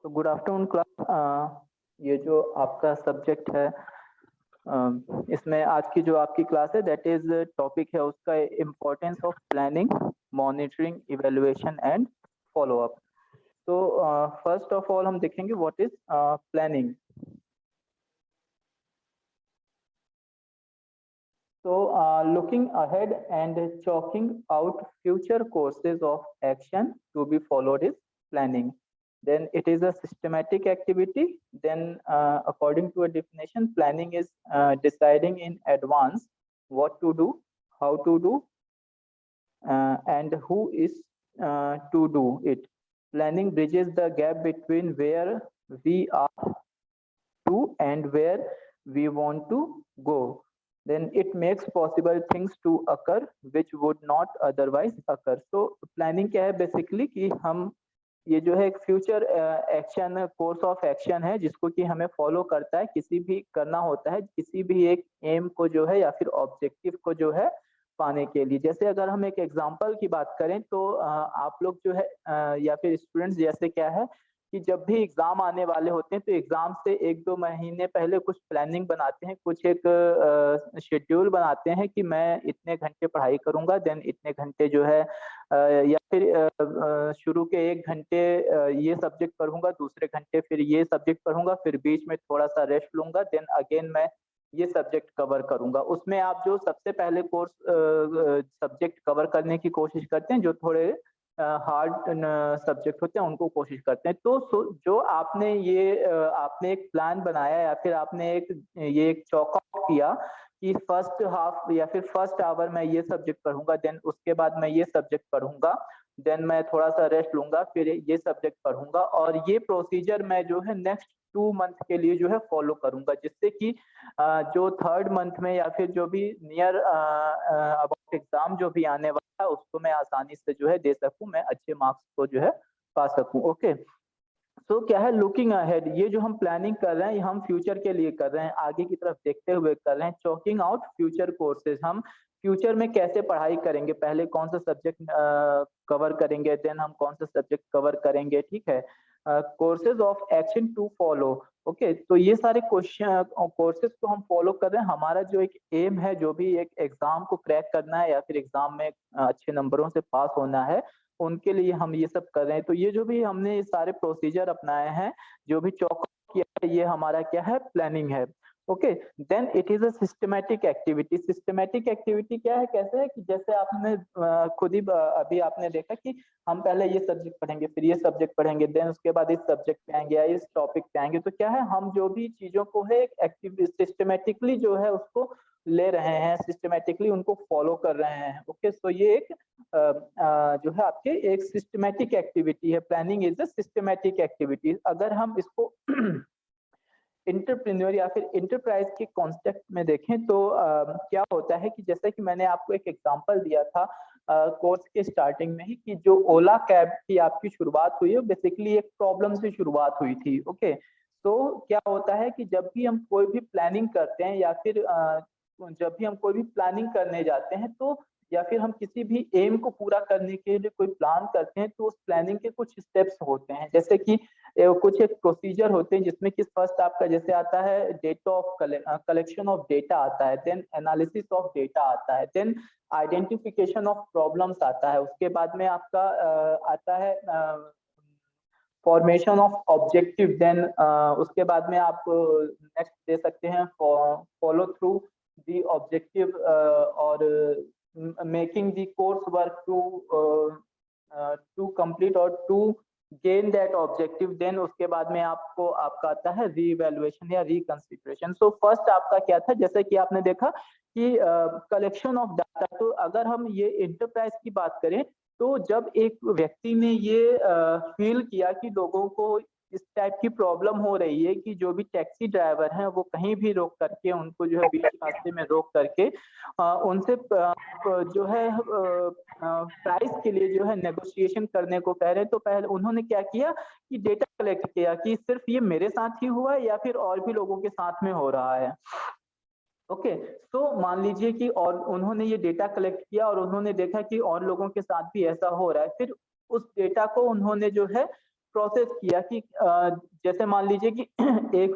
तो good afternoon class. ये जो आपका सब्जेक्ट है, इसमें आज की जो आपकी क्लास है दैट इज टॉपिक है उसका importance of planning, monitoring, evaluation and follow up. तो फर्स्ट ऑफ ऑल हम देखेंगे what is planning. So, looking ahead and chalking out future courses of action to be followed is planning. Then it is a systematic activity. Then, according to a definition, planning is deciding in advance what to do, how to do, and who is to do it. Planning bridges the gap between where we are to and where we want to go. Then it makes possible things to occur which would not otherwise occur. So planning क्या है basically कि हम ये जो है एक future action, course of action है जिसको कि हमें फॉलो करता है, किसी भी करना होता है किसी भी एक एम को जो है या फिर ऑब्जेक्टिव को जो है पाने के लिए। जैसे अगर हम एक एग्जांपल की बात करें तो आप लोग जो है या फिर स्टूडेंट्स जैसे क्या है कि जब भी एग्जाम आने वाले होते हैं तो एग्जाम से 1-2 महीने पहले कुछ प्लानिंग बनाते हैं, कुछ एक शेड्यूल बनाते हैं कि मैं इतने घंटे पढ़ाई करूंगा, देन इतने घंटे जो है या फिर शुरू के 1 घंटे ये सब्जेक्ट पढ़ूंगा, दूसरे घंटे फिर ये सब्जेक्ट पढ़ूंगा, फिर बीच में थोड़ा सा रेस्ट लूंगा, देन अगेन मैं ये सब्जेक्ट कवर करूंगा। उसमें आप जो सबसे पहले कोर्स सब्जेक्ट कवर करने की कोशिश करते हैं, जो थोड़े हार्ड सब्जेक्ट होते हैं उनको कोशिश करते हैं। तो जो आपने ये आपने एक प्लान बनाया या फिर आपने एक चॉक आउट किया कि फर्स्ट हाफ या फिर फर्स्ट आवर मैं ये सब्जेक्ट पढ़ूंगा, देन उसके बाद मैं ये सब्जेक्ट पढ़ूंगा, देन मैं थोड़ा सा रेस्ट लूंगा, फिर ये सब्जेक्ट पढ़ूंगा, और ये प्रोसीजर मैं जो है नेक्स्ट 2 मंथ के लिए जो है फॉलो करूंगा, जिससे कि जो थर्ड मंथ में या फिर जो भी नियर अबाउट एग्जाम जो भी आने वाला है उसको मैं आसानी से जो है दे सकूं, मैं अच्छे मार्क्स को जो है पा सकूं। ओके, तो क्या है लुकिंग अहेड, ये जो हम प्लानिंग कर रहे हैं ये हम फ्यूचर के लिए कर रहे हैं, आगे की तरफ देखते हुए कर रहे हैं। चॉकिंग आउट फ्यूचर कोर्सेज, हम फ्यूचर में कैसे पढ़ाई करेंगे, पहले कौन सा सब्जेक्ट कवर करेंगे, देन हम कौन सा सब्जेक्ट कवर करेंगे, ठीक है। Courses of action to follow, okay, तो ये सारे क्वेश्चन कोर्सेज को हम फॉलो कर रहे हैं। हमारा जो एक एम है, जो भी एक एग्जाम को क्रैक करना है या फिर एग्जाम में अच्छे नंबरों से पास होना है, उनके लिए हम ये सब कर रहे हैं। तो ये जो भी हमने ये सारे प्रोसीजर अपनाए हैं, जो भी चौक किया है, ये हमारा क्या है, प्लानिंग है। Okay, then it is a systematic activity. Systematic activity क्या है, कैसे है कि जैसे आपने खुद ही अभी आपने देखा कि हम पहले ये सब्जेक्ट पढ़ेंगे, फिर ये सब्जेक्ट पढ़ेंगे, देन उसके बाद इस सब्जेक्ट पे आएंगे या इस टॉपिक पे आएंगे। तो क्या है, हम जो भी चीजों को है एक्टिव सिस्टमेटिकली जो है उसको ले रहे हैं, सिस्टमेटिकली उनको फॉलो कर रहे हैं। ओके, सो ये एक जो है आपके एक सिस्टमेटिक एक्टिविटी है। Planning is a systematic activity. अगर हम इसको इंटरप्रेन्योर या फिर इंटरप्राइज के कॉन्सेप्ट में देखें तो क्या होता है कि जैसे कि मैंने आपको एक एग्जांपल दिया था कोर्स के स्टार्टिंग में ही कि जो ओला कैब की आपकी शुरुआत हुई है बेसिकली एक प्रॉब्लम से शुरुआत हुई थी। ओके, तो क्या होता है कि जब भी हम कोई भी प्लानिंग करते हैं या फिर जब भी हम कोई भी प्लानिंग करने जाते हैं तो या फिर हम किसी भी एम को पूरा करने के लिए कोई प्लान करते हैं तो उस प्लानिंग के कुछ स्टेप्स होते हैं, जैसे कि कुछ एक प्रोसीजर होते हैं जिसमें कि फर्स्ट आपका जैसे आता है data of collection of data आता है, देन एनालिसिस ऑफ डेटा आता है, देन आइडेंटिफिकेशन ऑफ प्रॉब्लम्स आता है, उसके बाद में आपका आता है फॉर्मेशन ऑफ ऑब्जेक्टिव, देन उसके बाद में आप नेक्स्ट दे सकते हैं फॉलो थ्रू द ऑब्जेक्टिव और making the course work to complete और to gain that objective. Then उसके बाद में आपको आपका आता है रीवैल्यूएशन या रिकंसिडरेशन। सो फर्स्ट आपका क्या था, जैसे कि आपने देखा कि कलेक्शन ऑफ डाटा। तो अगर हम ये इंटरप्राइज की बात करें तो जब एक व्यक्ति ने ये फील किया कि लोगों को इस टाइप की प्रॉब्लम हो रही है कि जो भी टैक्सी ड्राइवर हैं वो कहीं भी रोक करके उनको जो है बीच रास्ते में रोक करके उनसे जो है प्राइस के लिए जो है नेगोशिएशन करने को कह रहे हैं। तो पहले उन्होंने क्या किया कि डेटा कलेक्ट किया कि सिर्फ ये मेरे साथ ही हुआ है या फिर और भी लोगों के साथ में हो रहा है। ओके, तो मान लीजिए कि और उन्होंने ये डेटा कलेक्ट किया और उन्होंने देखा कि और लोगों के साथ भी ऐसा हो रहा है। फिर उस डेटा को उन्होंने जो है प्रोसेस किया कि जैसे मान लीजिए कि एक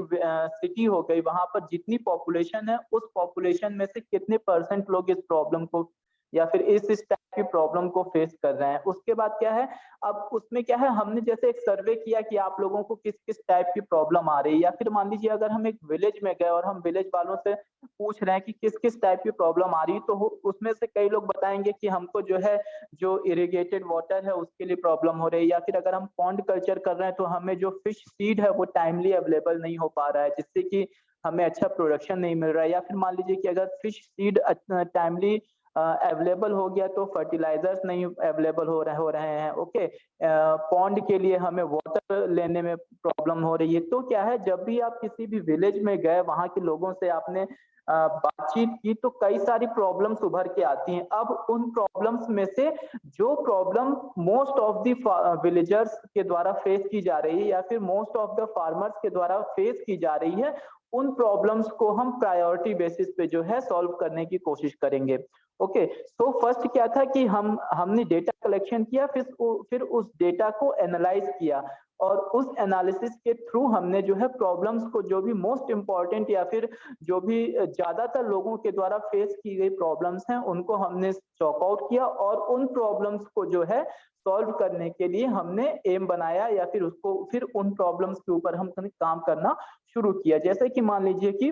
सिटी हो गई, वहां पर जितनी पॉपुलेशन है उस पॉपुलेशन में से कितने % लोग इस प्रॉब्लम को या फिर इस टाइप की प्रॉब्लम को फेस कर रहे हैं। उसके बाद क्या है, अब उसमें क्या है, हमने जैसे एक सर्वे किया कि आप लोगों को किस किस टाइप की प्रॉब्लम आ रही है, या फिर मान लीजिए अगर हम एक विलेज में गए और हम विलेज वालों से पूछ रहे हैं कि किस किस टाइप की प्रॉब्लम आ रही है, तो उसमें से कई लोग बताएंगे कि हमको जो है जो इरिगेटेड वाटर है उसके लिए प्रॉब्लम हो रही है, या फिर अगर हम पॉन्ड कल्चर कर रहे हैं तो हमें जो फिश सीड है वो टाइमली अवेलेबल नहीं हो पा रहा है, जिससे कि हमें अच्छा प्रोडक्शन नहीं मिल रहा है। या फिर मान लीजिए कि अगर फिश सीड टाइमली अवेलेबल हो गया तो फर्टिलाइजर्स नहीं अवेलेबल हो रहे हैं। ओके, पॉन्ड के लिए हमें वाटर लेने में प्रॉब्लम हो रही है। तो क्या है, जब भी आप किसी भी विलेज में गए, वहां के लोगों से आपने बातचीत की, तो कई सारी प्रॉब्लम्स उभर के आती हैं। अब उन प्रॉब्लम्स में से जो problem most of the villagers के द्वारा फेस की जा रही है या फिर मोस्ट ऑफ द फार्मर्स के द्वारा फेस की जा रही है, उन प्रॉब्लम्स को हम प्रायोरिटी बेसिस पे जो है सॉल्व करने की कोशिश करेंगे। ओके, सो फर्स्ट क्या था कि हमने डेटा कलेक्शन किया, फिर उस डेटा को एनालाइज किया, और उस एनालिसिस के थ्रू हमने जो है प्रॉब्लम्स को, जो भी मोस्ट इंपॉर्टेंट या फिर जो भी ज्यादातर लोगों के द्वारा फेस की गई प्रॉब्लम्स हैं, उनको हमने चॉक आउट किया, और उन प्रॉब्लम्स को जो है सॉल्व करने के लिए हमने एम बनाया, या फिर उन प्रॉब्लम्स के ऊपर हम काम करना शुरू किया। जैसे कि मान लीजिए कि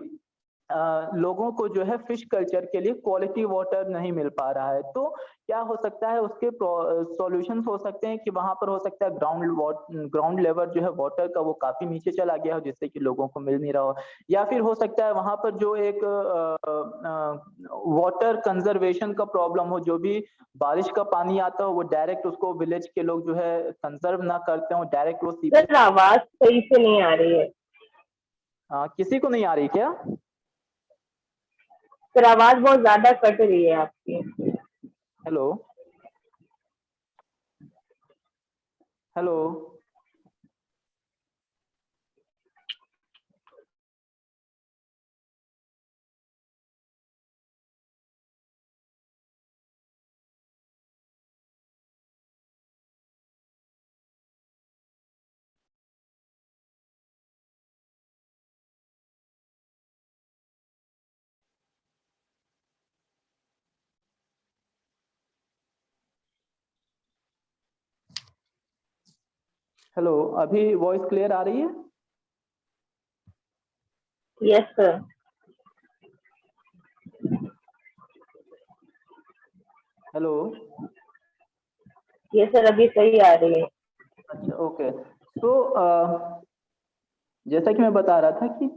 लोगों को जो है फिश कल्चर के लिए क्वालिटी वाटर नहीं मिल पा रहा है, तो क्या हो सकता है, उसके सॉल्यूशंस हो सकते हैं कि वहां पर हो सकता है ग्राउंड लेवल जो है वाटर का वो काफी नीचे चला गया हो, जिससे कि लोगों को मिल नहीं रहा हो। या फिर हो सकता है वहां पर जो एक वाटर कंजर्वेशन का प्रॉब्लम हो, जो भी बारिश का पानी आता हो वो डायरेक्ट उसको विलेज के लोग जो है कंजर्व ना करते हो, डायरेक्ट वो सीपेज। आवाज सही से नहीं आ रही है। किसी को नहीं आ रही क्या? सर आवाज बहुत ज्यादा कट रही है आपकी। Hello hello. हेलो, अभी वॉइस क्लियर आ रही है? Yes sir. हेलो। ये सर अभी सही आ रही है। अच्छा, ओके। तो जैसा कि मैं बता रहा था कि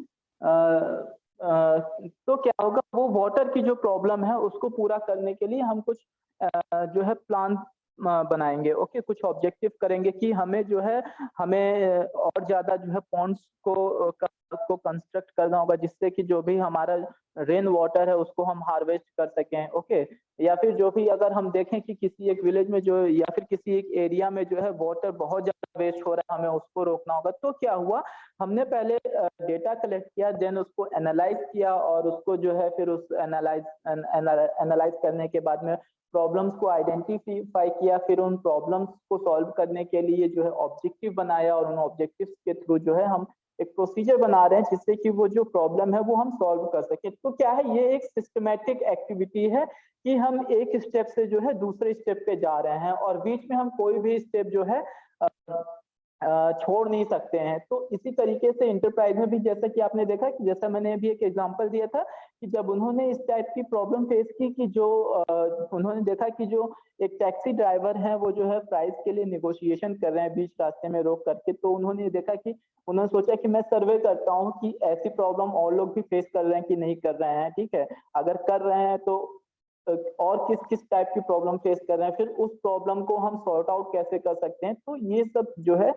तो क्या होगा, वो वाटर की जो प्रॉब्लम है उसको पूरा करने के लिए हम कुछ जो है प्लान बनाएंगे। ओके, कुछ ऑब्जेक्टिव करेंगे कि हमें जो है हमें और ज्यादा जो है पॉन्ड्स को कंस्ट्रक्ट करना होगा, जिससे कि जो भी हमारा रेन वाटर है उसको हम हार्वेस्ट कर सकें। ओके, या फिर जो भी अगर हम देखें कि किसी एक विलेज में जो या फिर किसी एक एरिया में जो है वाटर बहुत ज्यादा वेस्ट हो रहा है, हमें उसको रोकना होगा। तो क्या हुआ, हमने पहले डेटा कलेक्ट किया, देन उसको एनालाइज किया, और उसको जो है फिर उस एनालाइज करने के बाद में प्रॉब्लम्स को आइडेंटिफाई किया, फिर उन प्रॉब्लम्स को सॉल्व करने के लिए जो है ऑब्जेक्टिव बनाया, और उन ऑब्जेक्टिव्स के थ्रू जो है हम एक प्रोसीजर बना रहे हैं जिससे कि वो जो प्रॉब्लम है वो हम सॉल्व कर सके। तो क्या है, ये एक सिस्टमैटिक एक्टिविटी है कि हम एक स्टेप से जो है दूसरे स्टेप पे जा रहे हैं, और बीच में हम कोई भी स्टेप जो है छोड़ नहीं सकते हैं। तो इसी तरीके से इंटरप्राइज में भी, जैसा कि आपने देखा कि जैसा मैंने अभी एक एग्जांपल दिया था कि जब उन्होंने इस टाइप की प्रॉब्लम फेस की कि जो उन्होंने देखा कि जो एक टैक्सी ड्राइवर है वो जो है प्राइस के लिए निगोशिएशन कर रहे हैं बीच रास्ते में रोक करके, तो उन्होंने देखा कि उन्होंने सोचा कि मैं सर्वे करता हूँ कि ऐसी प्रॉब्लम और लोग भी फेस कर रहे हैं कि नहीं कर रहे हैं। ठीक है, अगर कर रहे हैं तो और किस किस टाइप की प्रॉब्लम फेस कर रहे हैं, फिर उस प्रॉब्लम को हम सॉर्ट आउट कैसे कर सकते हैं। तो ये सब जो है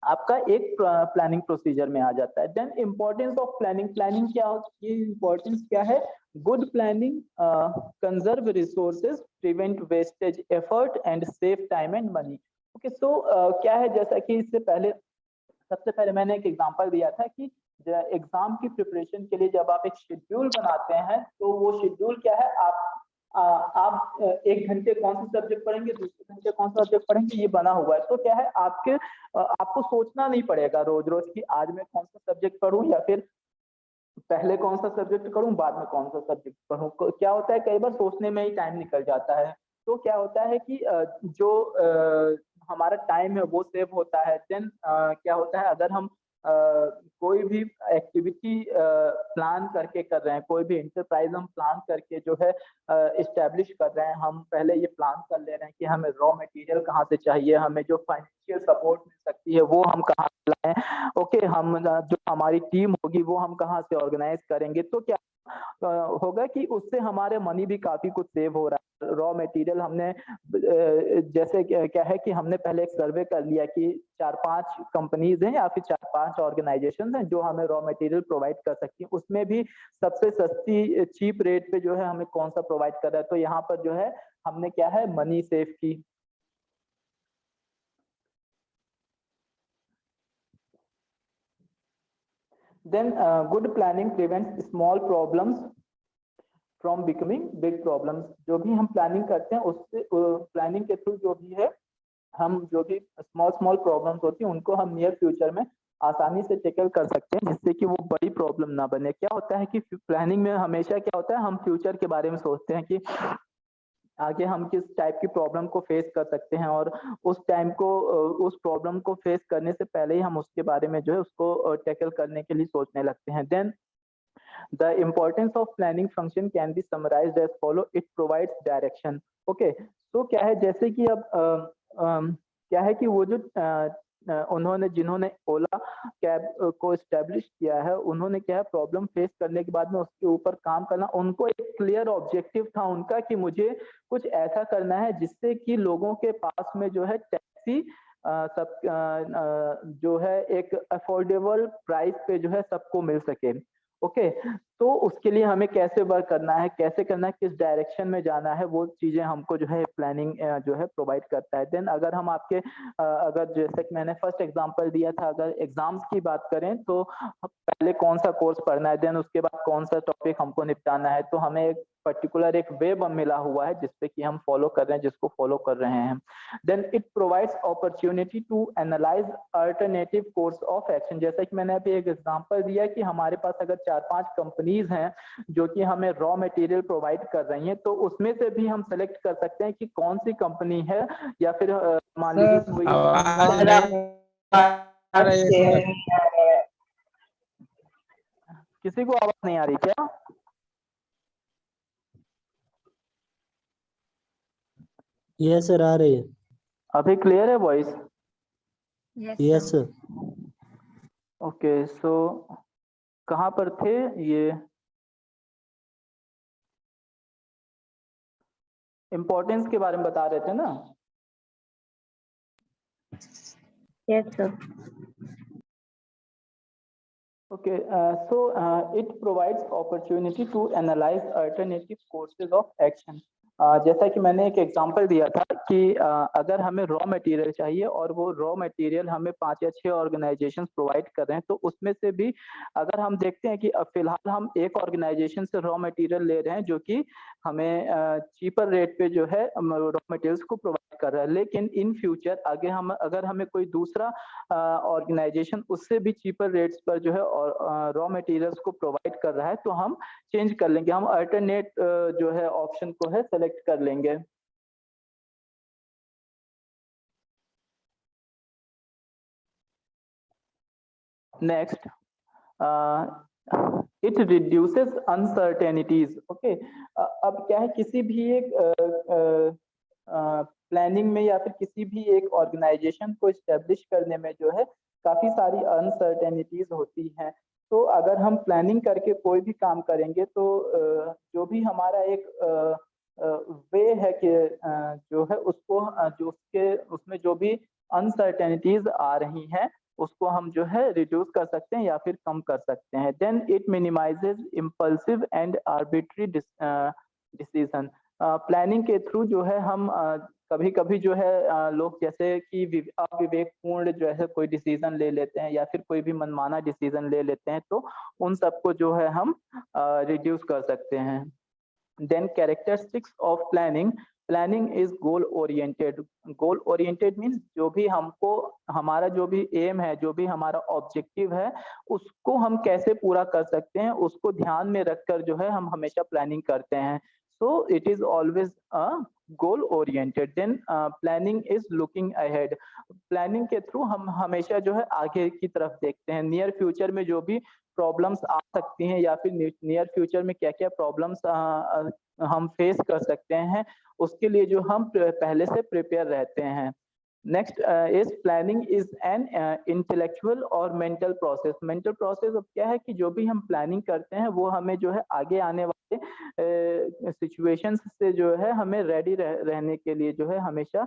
आपका एक प्लानिंग प्रोसीजर में आ जाता है। Then importance of planning, planning क्या, ये इंपॉर्टेंस क्या है, good planning conserve resources, prevent wastage, effort and save time and money. Okay, so क्या है, जैसा कि इससे पहले सबसे पहले मैंने एक एग्जांपल दिया था कि एग्जाम की प्रिपरेशन के लिए जब आप एक शेड्यूल बनाते हैं तो वो शेड्यूल क्या है, आप एक घंटे कौन सा सब्जेक्ट पढ़ेंगे, दूसरे घंटे कौन सा सब्जेक्ट पढ़ेंगे, ये बना हुआ है। तो क्या है, आपको सोचना नहीं पड़ेगा रोज रोज कि आज मैं कौन सा सब्जेक्ट पढ़ूं या फिर पहले कौन सा सब्जेक्ट पढूं बाद में कौन सा सब्जेक्ट पढूं। क्या होता है, कई बार सोचने में ही टाइम निकल जाता है। तो क्या होता है कि जो हमारा टाइम है वो सेव होता है। देन क्या होता है, अगर हम कोई भी एक्टिविटी प्लान करके कर रहे हैं, कोई भी इंटरप्राइज हम प्लान करके जो है इस्टेब्लिश कर रहे हैं, हम पहले ये प्लान कर ले रहे हैं कि हमें रॉ मटेरियल कहाँ से चाहिए, हमें जो फाइनेंशियल सपोर्ट मिल सकती है वो हम कहाँ से लाएं, ओके, हम जो हमारी टीम होगी वो हम कहाँ से ऑर्गेनाइज करेंगे। तो क्या होगा कि उससे हमारे मनी भी काफी कुछ सेव हो रहा है। रॉ मटेरियल हमने जैसे क्या है कि हमने पहले एक सर्वे कर लिया कि 4-5 कंपनीज हैं या फिर 4-5 ऑर्गेनाइजेशन हैं जो हमें रॉ मटेरियल प्रोवाइड कर सकती हैं। उसमें भी सबसे सस्ती चीप रेट पे जो है हमें कौन सा प्रोवाइड कर रहा है। तो यहाँ पर जो है हमने क्या है, मनी सेव की। Then good planning prevents small problems from becoming big problems. जो भी हम प्लानिंग करते हैं उससे प्लानिंग के थ्रू जो भी है, हम जो भी स्मॉल स्मॉल प्रॉब्लम्स होती हैं उनको हम नियर फ्यूचर में आसानी से टेकल कर सकते हैं, जिससे कि वो बड़ी प्रॉब्लम ना बने। क्या होता है कि प्लानिंग में हमेशा क्या होता है, हम फ्यूचर के बारे में सोचते हैं कि आगे हम किस टाइप की प्रॉब्लम को फेस कर सकते हैं, और उस टाइम को उस प्रॉब्लम को फेस करने से पहले ही हम उसके बारे में जो है उसको टैकल करने के लिए सोचने लगते हैं। Then the importance of planning function can be summarized as follow: it provides direction। okay, तो क्या है, जैसे कि अब क्या है कि वो जो उन्होंने जिन्होंने ओला कैब को स्टैब्लिश किया है, उन्होंने क्या है, प्रॉब्लम फेस करने के बाद में उसके ऊपर काम करना, उनको एक क्लियर ऑब्जेक्टिव था उनका कि मुझे कुछ ऐसा करना है जिससे कि लोगों के पास में जो है टैक्सी सब जो है एक अफोर्डेबल प्राइस पे जो है सबको मिल सके। ओके, तो उसके लिए हमें कैसे वर्क करना है, कैसे करना है, किस डायरेक्शन में जाना है, वो चीजें हमको जो है प्लानिंग जो है प्रोवाइड करता है। देन अगर हम आपके अगर जैसे कि मैंने फर्स्ट एग्जांपल दिया था, अगर एग्जाम्स की बात करें तो पहले कौन सा कोर्स पढ़ना है, देन उसके बाद कौन सा टॉपिक हमको निपटाना है, तो हमें एक पर्टिकुलर एक वे मिला हुआ है जिसपे कि हम फॉलो कर रहे हैं, जिसको फॉलो कर रहे हैं। Then it provides opportunity to analyse alternative course of action. जैसा कि मैंने अभी एक एग्जांपल दिया कि हमारे पास अगर 4-5 कंपनीज हैं जो कि हमें रॉ मटेरियल प्रोवाइड कर रही हैं, तो उसमें से भी हम सेलेक्ट कर सकते हैं कि कौन सी कंपनी है, या फिर मान लीजिए कोई आवाज नहीं आ रही है सर। किसी को आवाज नहीं आ रही क्या? यस सर, आ रही है। अभी क्लियर है वॉइस? Yes sir. ओके, सो कहाँ पर थे ये? इम्पोर्टेंस के बारे में बता रहे थे ना? Yes sir. Okay, it provides opportunity to analyze alternative courses of action। जैसा कि मैंने एक एग्जांपल दिया था कि अगर हमें रॉ मटेरियल चाहिए और वो रॉ मटेरियल हमें 5 या 6 ऑर्गेनाइजेशंस प्रोवाइड कर रहे हैं, तो उसमें से भी अगर हम देखते हैं कि फिलहाल हम एक ऑर्गेनाइजेशन से रॉ मटेरियल ले रहे हैं जो कि हमें चीपर रेट पे जो है रॉ मटेरियल्स को प्रोवाइड कर रहा है, लेकिन इन फ्यूचर आगे हम अगर हमें कोई दूसरा ऑर्गेनाइजेशन उससे भी चीपर रेट्स पर जो है रॉ मटेरियल्स को प्रोवाइड कर रहा है, तो हम चेंज कर लेंगे, हम अल्टरनेट जो है ऑप्शन को है सेलेक्ट कर लेंगे। Next, it reduces uncertainties. Okay, अब क्या है, किसी भी एक प्लानिंग में या फिर किसी भी एक ऑर्गेनाइजेशन को इस्टेब्लिश करने में जो है काफी सारी अनसर्टेनिटीज होती हैं। तो अगर हम प्लानिंग करके कोई भी काम करेंगे तो जो भी हमारा एक वे है कि जो है उसको जो उसके उसमें जो भी अनसर्टेनिटीज आ रही हैं उसको हम जो है रिड्यूस कर सकते हैं या फिर कम कर सकते हैं। Then it minimises impulsive and arbitrary decision. Planning के थ्रू जो है हम कभी कभी जो है लोग जैसे कि अविवेकपूर्ण जो है कोई डिसीजन ले लेते हैं या फिर कोई भी मनमाना डिसीजन ले लेते हैं, तो उन सबको जो है हम रिड्यूस कर सकते हैं। Then characteristics of planning is goal oriented. Goal oriented means जो भी हमको, हमारा जो भी एम है, जो भी हमारा ऑब्जेक्टिव है, उसको हम कैसे पूरा कर सकते हैं, उसको ध्यान में रखकर जो है हम हमेशा प्लानिंग करते हैं. So it is always a goal oriented. Then planning is looking ahead. Planning के थ्रू हम हमेशा जो है आगे की तरफ देखते हैं. नियर फ्यूचर में जो भी प्रॉब्लम्स आ सकती हैं या फिर नियर फ्यूचर में क्या क्या प्रॉब्लम्स हम फेस कर सकते हैं, उसके लिए जो हम पहले से प्रिपेयर रहते हैं. Next is planning is an intellectual और मेंटल प्रोसेस. मेंटल प्रोसेस अब क्या है कि जो भी हम प्लानिंग करते हैं वो हमें जो है आगे आने वाले सिचुएशंस से जो है हमें रेडी रहने के लिए जो है हमेशा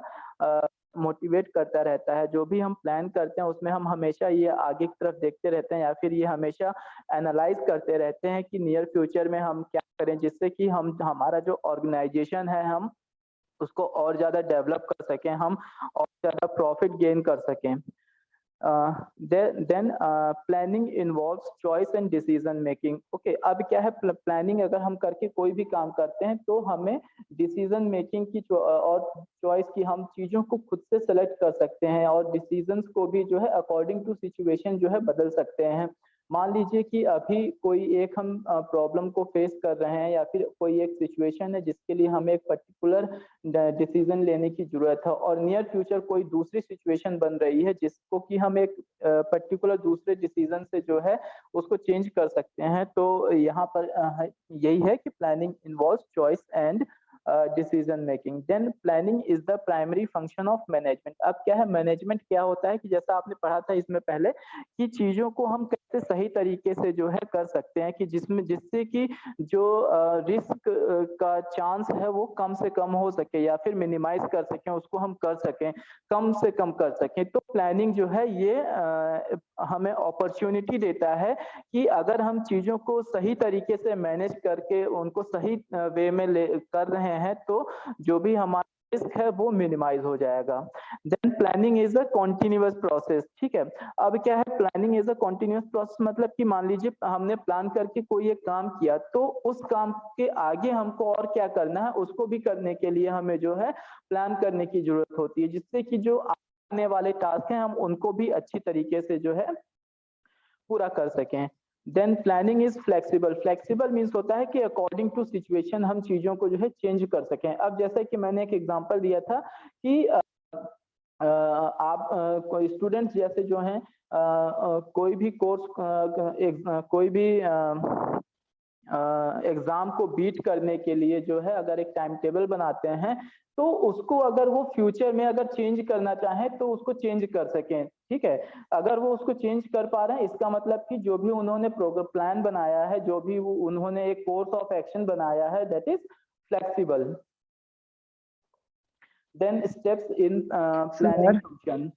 मोटिवेट करता रहता है. जो भी हम प्लान करते हैं उसमें हम हमेशा ये आगे की तरफ देखते रहते हैं या फिर ये हमेशा एनालाइज करते रहते हैं कि नियर फ्यूचर में हम क्या करें, जिससे कि हम हमारा जो ऑर्गेनाइजेशन है हम उसको और ज्यादा डेवलप कर सकें, हम और ज्यादा प्रॉफिट गेन कर सकें. Then planning involves choice and decision making. Okay, अब क्या है, प्लानिंग अगर हम करके कोई भी काम करते हैं तो हमें डिसीजन मेकिंग की और चॉइस की, हम चीजों को खुद से सेलेक्ट कर सकते हैं और डिसीजंस को भी जो है अकॉर्डिंग टू सिचुएशन जो है बदल सकते हैं. मान लीजिए कि अभी कोई एक हम प्रॉब्लम को फेस कर रहे हैं या फिर कोई एक सिचुएशन है जिसके लिए हमें एक पर्टिकुलर डिसीजन लेने की जरूरत है और नियर फ्यूचर कोई दूसरी सिचुएशन बन रही है जिसको कि हम एक पर्टिकुलर दूसरे डिसीजन से जो है उसको चेंज कर सकते हैं. तो यहाँ पर यही है कि planning involves choice and decision making. Then planning is the primary function of management. अब क्या है, मैनेजमेंट क्या होता है कि जैसा आपने पढ़ा था इसमें पहले कि चीजों को हम कैसे सही तरीके से जो है कर सकते हैं कि जिससे कि जो रिस्क का चांस है वो कम से कम हो सके या फिर मिनिमाइज कर सकें, उसको हम कर सकें, कम से कम कर सकें. तो प्लानिंग जो है ये हमें अपॉर्चुनिटी देता है कि अगर हम चीजों को सही तरीके से मैनेज करके उनको सही वे में कर रहे हैं तो जो भी हमारा रिस्क है वो मिनिमाइज हो जाएगा. Then planning is a continuous process. ठीक है, अब क्या है, planning is a continuous process मतलब कि मान लीजिए हमने प्लान करके कोई एक काम किया तो उस काम के आगे हमको और क्या करना है उसको भी करने के लिए हमें जो है प्लान करने की जरूरत होती है, जिससे कि जो आने वाले टास्क हैं हम उनको भी अच्छी तरीके से जो है पूरा कर सकें. Then planning is flexible. Flexible means होता है कि अकॉर्डिंग टू सिचुएशन हम चीजों को जो है चेंज कर सकें. अब जैसे कि मैंने एक एग्जांपल दिया था कि आप कोई स्टूडेंट्स जैसे जो हैं कोई भी कोर्स कोई भी एग्जाम को बीट करने के लिए जो है अगर एक टाइम टेबल बनाते हैं तो उसको अगर वो फ्यूचर में अगर चेंज करना चाहें तो उसको चेंज कर सकें. ठीक है, अगर वो उसको चेंज कर पा रहे हैं इसका मतलब कि जो भी उन्होंने प्लान बनाया है, जो भी उन्होंने एक कोर्स ऑफ एक्शन बनाया है, that is flexible. Then steps in planning function.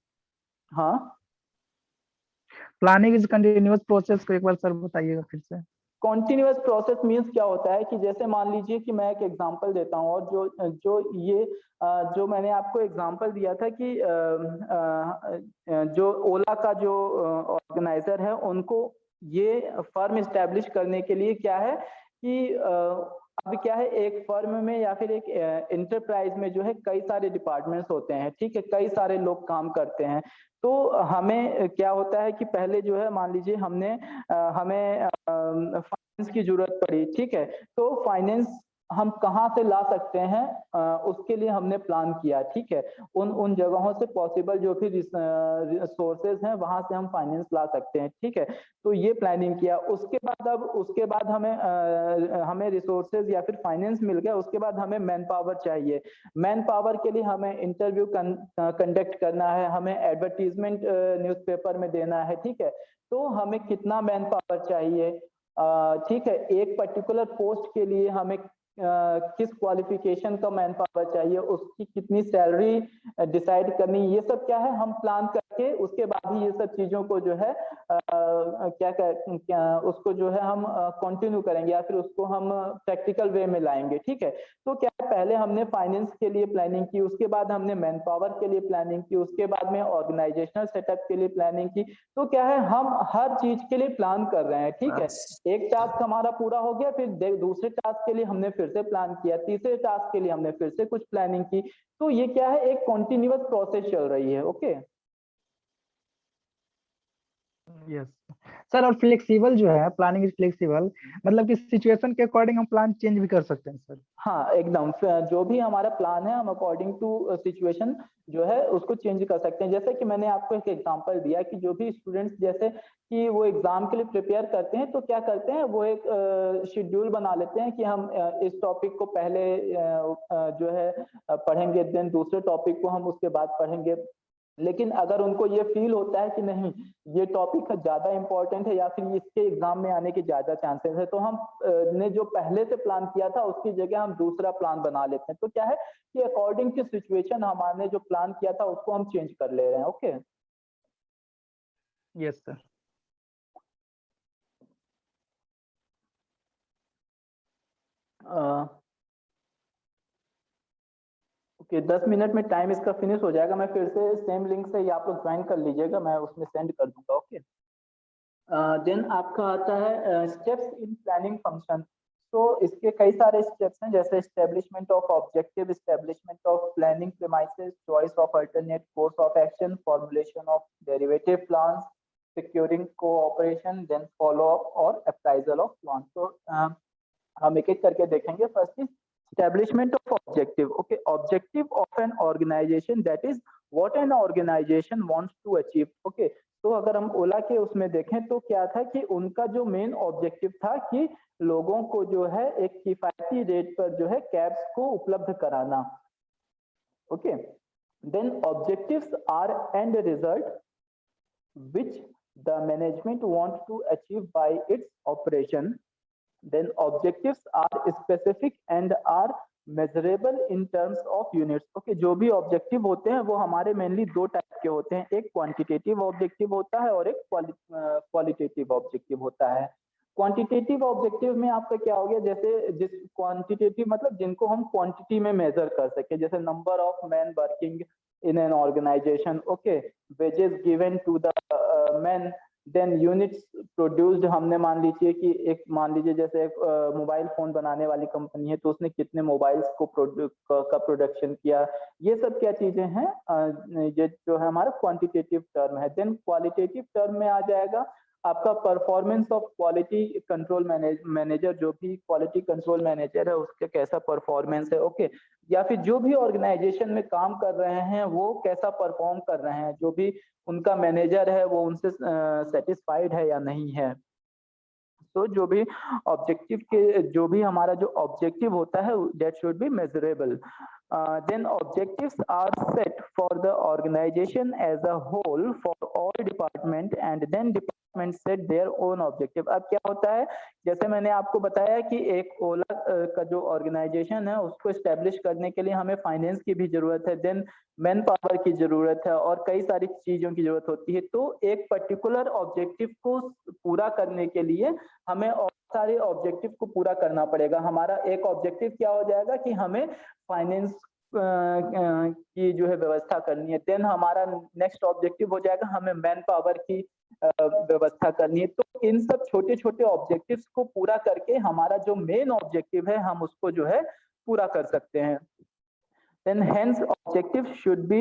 हाँ, प्लानिंग इज कंटिन्यूअस प्रोसेस को एक बार सर बताइएगा फिर से. कॉन्टिन्यूअस प्रोसेस मीन्स क्या होता है कि जैसे मान लीजिए कि मैं एक एग्जांपल देता हूँ और जो ये जो मैंने आपको एग्जांपल दिया था कि जो ओला का जो ऑर्गेनाइजर है उनको ये फर्म इस्टेब्लिश करने के लिए क्या है कि अब क्या है, एक फर्म में या फिर एक एंटरप्राइज में जो है कई सारे डिपार्टमेंट्स होते हैं. ठीक है, कई सारे लोग काम करते हैं. तो हमें क्या होता है कि पहले जो है मान लीजिए हमें फाइनेंस की जरूरत पड़ी. ठीक है, तो फाइनेंस हम कहाँ से ला सकते हैं उसके लिए हमने प्लान किया. ठीक है, उन जगहों से पॉसिबल जो भी सोर्सेज हैं वहां से हम फाइनेंस ला सकते हैं. ठीक है, तो ये प्लानिंग किया. उसके बाद हमें रिसोर्सेज या फिर फाइनेंस मिल गया. उसके बाद हमें मैन पावर चाहिए. मैन पावर के लिए हमें इंटरव्यू कंडक्ट करना है, हमें एडवर्टीजमेंट न्यूज़पेपर में देना है. ठीक है, तो हमें कितना मैन पावर चाहिए. ठीक है, एक पर्टिकुलर पोस्ट के लिए हमें किस क्वालिफिकेशन का मैन पावर चाहिए, उसकी कितनी सैलरी डिसाइड करनी, ये सब क्या है हम प्लान कर के उसके बाद ही ये सब चीजों को जो है क्या उसको जो है हम कंटिन्यू करेंगे या फिर उसको हम प्रैक्टिकल वे में लाएंगे। ठीक है, तो क्या पहले हमने फाइनेंस के लिए प्लानिंग की, उसके बाद हमने मैन पावर के लिए प्लानिंग की, उसके बाद में ऑर्गेनाइजेशनल सेटअप के लिए प्लानिंग की। तो क्या है, हम हर चीज के लिए प्लान कर रहे हैं। ठीक है, एक टास्क हमारा पूरा हो गया, फिर दूसरे टास्क के लिए हमने फिर से प्लान किया, तीसरे टास्क के लिए हमने फिर से कुछ प्लानिंग की। तो ये क्या है, एक कॉन्टिन्यूअस प्रोसेस चल रही है। Okay yes sir. और फ्लेक्सिबल जो है, प्लानिंग इज फ्लेक्सिबल, मतलब कि सिचुएशन के अकॉर्डिंग हम प्लान चेंज भी कर सकते हैं सर। हाँ एकदम, जो भी हमारा प्लान है हम अकॉर्डिंग टू सिचुएशन जो है उसको चेंज कर सकते हैं। जैसे कि मैंने आपको एक एग्जांपल दिया कि जो भी स्टूडेंट्स जैसे कि वो एग्जाम के लिए प्रिपेयर करते हैं, तो क्या करते हैं, वो एक शेड्यूल बना लेते हैं कि हम इस टॉपिक को पहले जो है पढ़ेंगे, देन दूसरे टॉपिक को हम उसके बाद पढ़ेंगे। लेकिन अगर उनको ये फील होता है कि नहीं ये टॉपिक ज्यादा इंपॉर्टेंट है या फिर इसके एग्जाम में आने के ज्यादा चांसेस है, तो हम ने जो पहले से प्लान किया था उसकी जगह हम दूसरा प्लान बना लेते हैं। तो क्या है कि अकॉर्डिंग टू सिचुएशन हमने जो प्लान किया था उसको हम चेंज कर ले रहे हैं। Okay yes sir. Okay 10 minute में टाइम इसका फिनिश हो जाएगा। मैं फिर से सेम लिंक से ही आप लोग ज्वाइन कर लीजिएगा, मैं उसमें सेंड कर दूंगा। ओके देन आपका आता है स्टेप्स इन प्लानिंग फंक्शन। तो इसके कई सारे स्टेप्स हैं, जैसे establishment of objective, establishment of planning premises, choice of alternate course of action, formulation of derivative plans, securing cooperation, then follow up और अप्राइजल ऑफ प्लान। तो हम एक एक करके देखेंगे। First is establishment of objective. Okay, objective of an organization, that is what an organization wants to achieve. Okay, तो अगर हम ओला के उसमें देखें तो क्या था कि उनका जो मेन ऑब्जेक्टिव था कि लोगों को जो है एक किफायती रेट पर जो है कैब्स को उपलब्ध कराना। Okay, then objectives are end result which the management wants to achieve by its operation. Then objectives are specific and are measurable in terms of units. Okay, जो भी ऑब्जेक्टिव होते हैं वो हमारे मेनली दो टाइप के होते हैं, एक क्वांटिटेटिव ऑब्जेक्टिव होता है और एक क्वालिटेटिव ऑब्जेक्टिव होता है। क्वांटिटेटिव ऑब्जेक्टिव में आपका क्या हो गया, जैसे जिस क्वांटिटेटिव मतलब जिनको हम क्वांटिटी में मेजर कर सके, जैसे number of man working in an organisation, okay, wages given to the man, then units produced. हमने मान लीजिए कि एक मान लीजिए जैसे एक मोबाइल फोन बनाने वाली कंपनी है, तो उसने कितने मोबाइल्स को का प्रोडक्शन किया। ये सब क्या चीजें हैं, ये जो है हमारा क्वांटिटेटिव टर्म है। देन क्वालिटेटिव टर्म में आ जाएगा आपका performance of quality control manager, जो भी क्वालिटी कंट्रोल मैनेजर है उसका कैसा परफॉर्मेंस है। ओके, या फिर जो भी ऑर्गेनाइजेशन में काम कर रहे हैं वो कैसा परफॉर्म कर रहे हैं, जो भी उनका मैनेजर है वो उनसे सेटिस्फाइड है या नहीं है। तो जो भी ऑब्जेक्टिव के जो भी हमारा जो ऑब्जेक्टिव होता है that should be measurable. Then objectives are set for the organisation as a whole for all department and then department set their own objective. अब क्या होता है, जैसे मैंने आपको बताया कि एक ओला का जो ऑर्गेनाइजेशन है उसको एस्टेब्लिश करने के लिए हमें फाइनेंस की भी जरूरत है, देन मैन पावर की जरूरत है और कई सारी चीजों की जरूरत होती है। तो एक पर्टिकुलर ऑब्जेक्टिव को पूरा करने के लिए हमें और सारे ऑब्जेक्टिव को पूरा करना पड़ेगा। हमारा एक ऑब्जेक्टिव क्या हो जाएगा कि हमें फाइनेंस की जो है व्यवस्था करनी है, देन हमारा नेक्स्ट ऑब्जेक्टिव हो जाएगा हमें मैन पावर की व्यवस्था करनी है। तो इन सब छोटे छोटे ऑब्जेक्टिव्स को पूरा करके हमारा जो मेन ऑब्जेक्टिव है हम उसको जो है पूरा कर सकते हैं। Then hence objective should be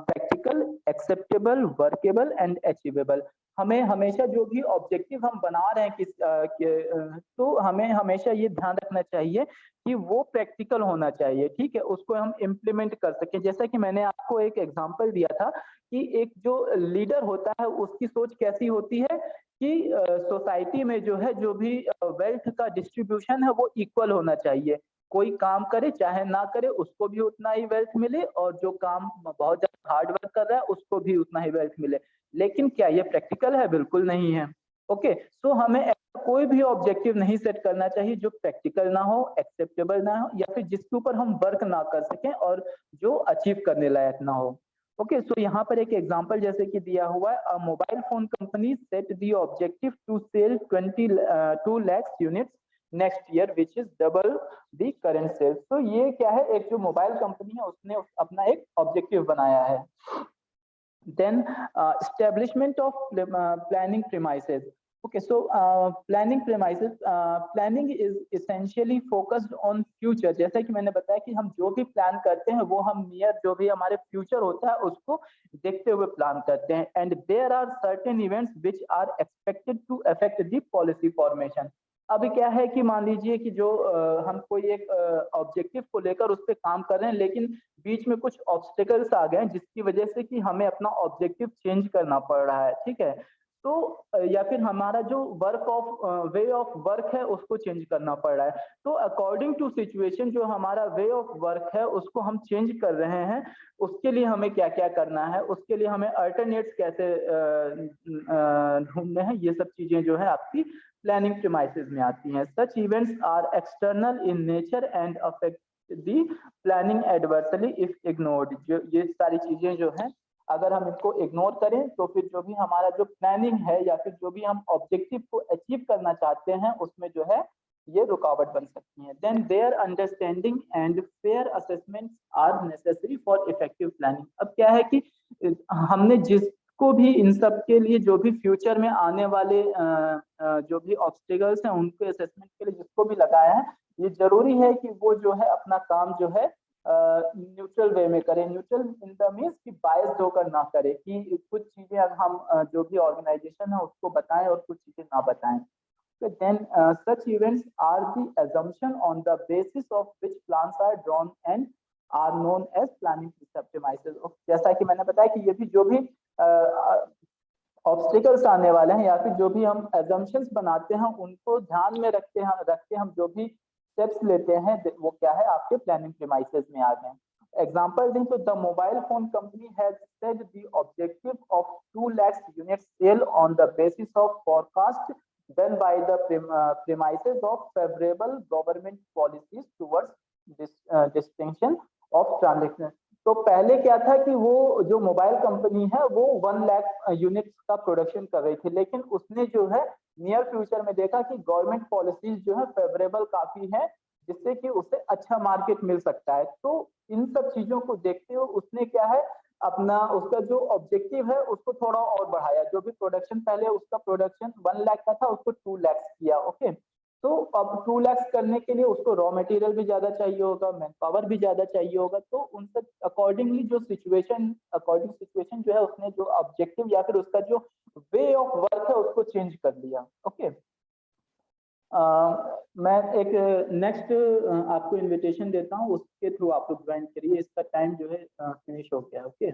practical, acceptable, workable and achievable. हमें हमेशा जो भी ऑब्जेक्टिव हम बना रहे हैं तो हमें हमेशा ये ध्यान रखना चाहिए कि वो प्रैक्टिकल होना चाहिए। ठीक है, उसको हम इम्प्लीमेंट कर सकें। जैसा कि मैंने आपको एक एग्जांपल दिया था कि एक जो लीडर होता है उसकी सोच कैसी होती है कि सोसाइटी में जो है जो भी वेल्थ का डिस्ट्रीब्यूशन है वो इक्वल होना चाहिए। कोई काम करे चाहे ना करे उसको भी उतना ही वेल्थ मिले और जो काम बहुत ज्यादा हार्ड वर्क कर रहा है उसको भी उतना ही वेल्थ मिले। लेकिन क्या ये प्रैक्टिकल है? बिल्कुल नहीं है। ओके, सो हमें ऐसा कोई भी ऑब्जेक्टिव नहीं सेट करना चाहिए जो प्रैक्टिकल ना हो, एक्सेप्टेबल ना हो या फिर जिसके ऊपर हम वर्क ना कर सकें और जो अचीव करने लायक ना हो। ओके सो यहाँ पर एक एग्जांपल जैसे कि दिया हुआ है, a mobile phone company set the objective to sell 2 lakhs units next year which is double the current sales. तो ये क्या है, एक जो मोबाइल कंपनी है उसने अपना एक ऑब्जेक्टिव बनाया है। Then establishment of planning premises. Okay, so planning premises, planning is essentially focused on future। जैसा कि मैंने बताया कि हम जो भी प्लान करते हैं वो हम नियर जो भी हमारे फ्यूचर होता है उसको देखते हुए प्लान करते हैं। And there are certain events which are expected to affect the policy formation. अभी क्या है कि मान लीजिए कि जो हम कोई एक ऑब्जेक्टिव को लेकर उस पर काम कर रहे हैं, लेकिन बीच में कुछ ऑब्स्टेकल्स आ गए जिसकी वजह से कि हमें अपना ऑब्जेक्टिव चेंज करना पड़ रहा है, ठीक है। तो या फिर हमारा जो वे ऑफ वर्क है उसको चेंज करना पड़ रहा है। तो अकॉर्डिंग टू सिचुएशन जो हमारा वे ऑफ वर्क है उसको हम चेंज कर रहे हैं, उसके लिए हमें क्या क्या करना है, उसके लिए हमें अल्टरनेट्स कैसे ढूंढने हैं, ये सब चीजें जो है आपकी प्लानिंग प्रीमाइसेस में आती हैं। Such events are external in nature and affect the planning adversely if ignored. जो ये सारी चीजें जो हैं अगर हम इसको इग्नोर करें तो फिर जो भी हमारा जो प्लानिंग है या फिर जो भी हम ऑब्जेक्टिव को अचीव करना चाहते हैं उसमें जो है ये रुकावट बन सकती है। Then their understanding and fair assessments are necessary for effective planning. अब क्या है कि हमने जिसको भी इन सब के लिए जो भी फ्यूचर में आने वाले जो भी ऑब्स्टिकल्स हैं उनको असेसमेंट के लिए जिसको भी लगाया है, ये जरूरी है कि वो जो है अपना काम जो है न्यूट्रल वे में करें। न्यूट्रल इन द मीन्स कि बायस्ड होकर ना करें कि कुछ चीजें हम जो भी ऑर्गेनाइजेशन है उसको बताएं और कुछ चीजें ना बताएं। Then such events are the assumption on the basis of which plans are drawn and are known as planning premises। जैसा कि मैंने बताया कि ये भी जो भी ऑब्स्टिकल्स आने वाले हैं या फिर जो भी हम assumptions बनाते हैं उनको ध्यान में रखते हम जो भी स्टेप्स लेते हैं वो क्या है आपके प्लानिंग प्रीमाइसेस में आ गए। एग्जांपल दें तो the mobile phone company has set the objective of 2 lakhs unit sale on the basis of forecast done by the premises of favorable government policies towards distinction of transaction। तो पहले क्या था कि वो जो मोबाइल कंपनी है वो 1 lakh units का प्रोडक्शन कर रही थी, लेकिन उसने जो है नियर फ्यूचर में देखा कि गवर्नमेंट पॉलिसीज जो है फेवरेबल काफी है जिससे कि उसे अच्छा मार्केट मिल सकता है। तो इन सब चीजों को देखते हुए उसने क्या है अपना उसका जो ऑब्जेक्टिव है उसको थोड़ा और बढ़ाया। जो भी प्रोडक्शन पहले उसका प्रोडक्शन 1 लाख का था उसको 2 लाख किया। ओके, तो अब 2 लाख करने के लिए उसको रॉ मटेरियल भी ज्यादा चाहिए होगा, मैन पावर भी ज्यादा चाहिए होगा। तो उन सब अकॉर्डिंगली जो सिचुएशन जो है उसने जो ऑब्जेक्टिव या फिर उसका जो वे ऑफ वर्क है उसको चेंज कर दिया। ओके, मैं एक नेक्स्ट आपको इनविटेशन देता हूँ, उसके थ्रू आप लोग ज्वाइन करिए। इसका टाइम जो है फिनिश हो गया। ओके।